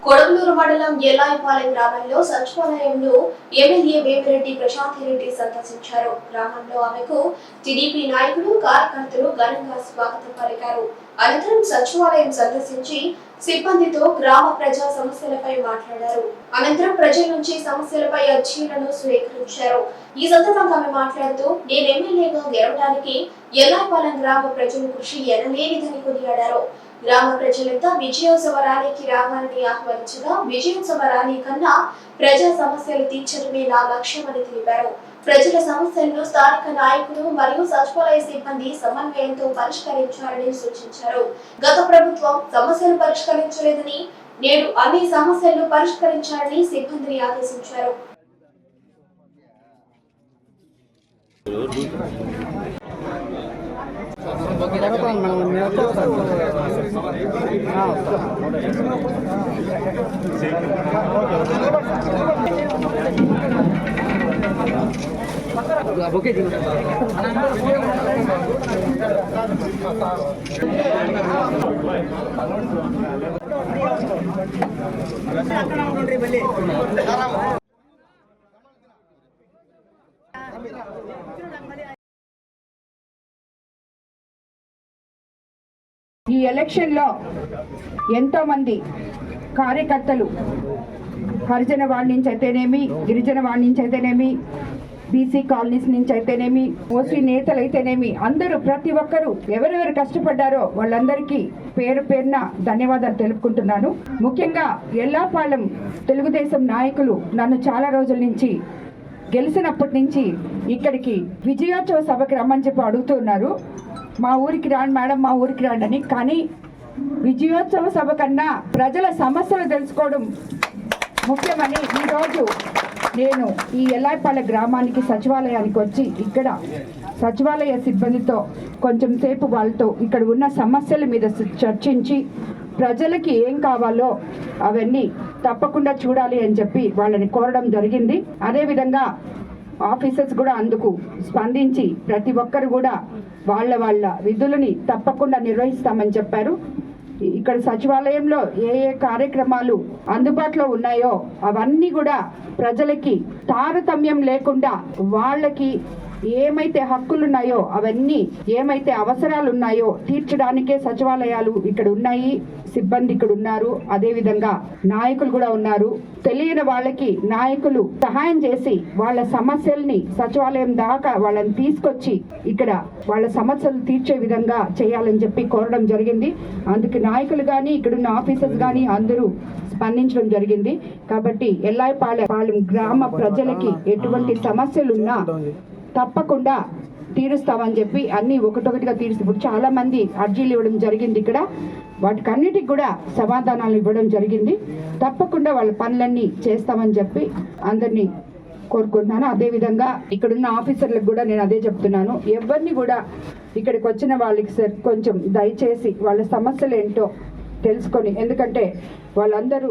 కొడవలూరు మండలం ఎల్లాయిపాలెం గ్రామంలో సచివాలయంలో ఎమ్మెల్యే వేమిరెడ్డి ప్రశాంతిరెడ్డి సందర్శించారు. గ్రామంలో ఆమెకు టీడీపీ నాయకులు, కార్యకర్తలు ఘనంగా స్వాగతం పలికారు. అనంతరం సచివాలయం సందర్శించి సిబ్బందితో గ్రామ ప్రజా సమస్యలపై మాట్లాడారు. అనంతరం ప్రజల నుంచి సమస్యలపై అర్జీలను స్వీకరించారు. ఈ సందర్భంగా ఆమె మాట్లాడుతూ, నేను ఎమ్మెల్యేగా గెలవడానికి ఎల్లాయిపాలెం గ్రామ ప్రజల కృషి ఎనలేనిదని కొనియాడారు. గ్రామ ప్రజలంతా విజయోత్సవ ర్యాలీకి రావాలని ఆహ్వానించగా, విజయోత్సవ ర్యాలీ కన్నా ప్రజా సమస్యలు తీర్చడమే నా లక్ష్యమని తెలిపారు. ప్రజల సమస్యలను స్థానిక నాయకులు మరియు సచివాలయ సిబ్బంది సమన్వయంతో పరిష్కరించాలని సూచించారు. గత ప్రభుత్వం సమస్యలు పరిష్కరించలేదని, నేడు అన్ని సమస్యలను పరిష్కరించాలని సిబ్బందిని ఆదేశించారు. ఈ ఎలక్షన్లో ఎంతో మంది కార్యకర్తలు హరిజన వార్డు నుంచి అయితేనేమి, గిరిజన వార్డు నుంచి అయితేనేమి, బీసీ కాలనీస్ నుంచి అయితేనేమి, ఓసీ నేతలు అయితేనేమి, అందరూ ప్రతి ఒక్కరూ ఎవరెవరు కష్టపడ్డారో వాళ్ళందరికీ పేరు పేరున ధన్యవాదాలు తెలుపుకుంటున్నాను. ముఖ్యంగా ఎల్లాపాలెం తెలుగుదేశం నాయకులు నన్ను చాలా రోజుల నుంచి గెలిచినప్పటి నుంచి ఇక్కడికి విజయోత్సవ సభకి రమ్మని చెప్పి అడుగుతున్నారు. మా ఊరికి రాండి మేడం, మా ఊరికి రాండి అని. కానీ విజయోత్సవ సభ కన్నా ప్రజల సమస్యలు తెలుసుకోవడం ముఖ్యమని ఈరోజు నేను ఈ ఎల్లాయిపాలెం గ్రామానికి సచివాలయానికి వచ్చి ఇక్కడ సచివాలయ సిబ్బందితో కొంచెం సేపు వాళ్ళతో ఇక్కడ ఉన్న సమస్యల మీద చర్చించి ప్రజలకి ఏం కావాలో అవన్నీ తప్పకుండా చూడాలి అని చెప్పి వాళ్ళని కోరడం జరిగింది. అదేవిధంగా ఆఫీసర్స్ కూడా అందుకు స్పందించి ప్రతి ఒక్కరు కూడా వాళ్ళ విధులని తప్పకుండా నిర్వహిస్తామని చెప్పారు. ఇక్కడ సచివాలయంలో ఏ ఏ కార్యక్రమాలు అందుబాటులో ఉన్నాయో అవన్నీ కూడా ప్రజలకి తారతమ్యం లేకుండా వాళ్ళకి ఏమైతే హక్కులు ఉన్నాయో అవన్నీ, ఏమైతే అవసరాలు ఉన్నాయో తీర్చడానికే సచివాలయాలు ఇక్కడ ఉన్నాయి. సిబ్బంది ఇక్కడ ఉన్నారు, అదే విధంగా నాయకులు కూడా ఉన్నారు. తెలియని వాళ్ళకి నాయకులు సహాయం చేసి వాళ్ళ సమస్యల్ని సచివాలయం దాకా వాళ్ళని తీసుకొచ్చి ఇక్కడ వాళ్ళ సమస్యలు తీర్చే విధంగా చేయాలని చెప్పి కోరడం జరిగింది. అందుకు నాయకులు కానీ ఇక్కడున్న ఆఫీసర్స్ కానీ అందరూ స్పందించడం జరిగింది. కాబట్టి ఎల్లాయిపాలెం గ్రామ ప్రజలకి ఎటువంటి సమస్యలున్నా తప్పకుండా తీరుస్తామని చెప్పి అన్ని ఒకటొకటిగా తీరుస్తూ ఇప్పుడు చాలా మంది అర్జీలు ఇవ్వడం జరిగింది. ఇక్కడ వాటికన్నిటికి కూడా సమాధానాలు ఇవ్వడం జరిగింది. తప్పకుండా వాళ్ళ పనులన్నీ చేస్తామని చెప్పి అందరినీ కోరుకుంటున్నాను. అదేవిధంగా ఇక్కడున్న ఆఫీసర్లకు కూడా నేను అదే చెప్తున్నాను, ఎవరిని కూడా ఇక్కడికి వచ్చిన వాళ్ళకి సార్ కొంచెం దయచేసి వాళ్ళ సమస్యలు ఏంటో తెలుసుకొని, ఎందుకంటే వాళ్ళందరూ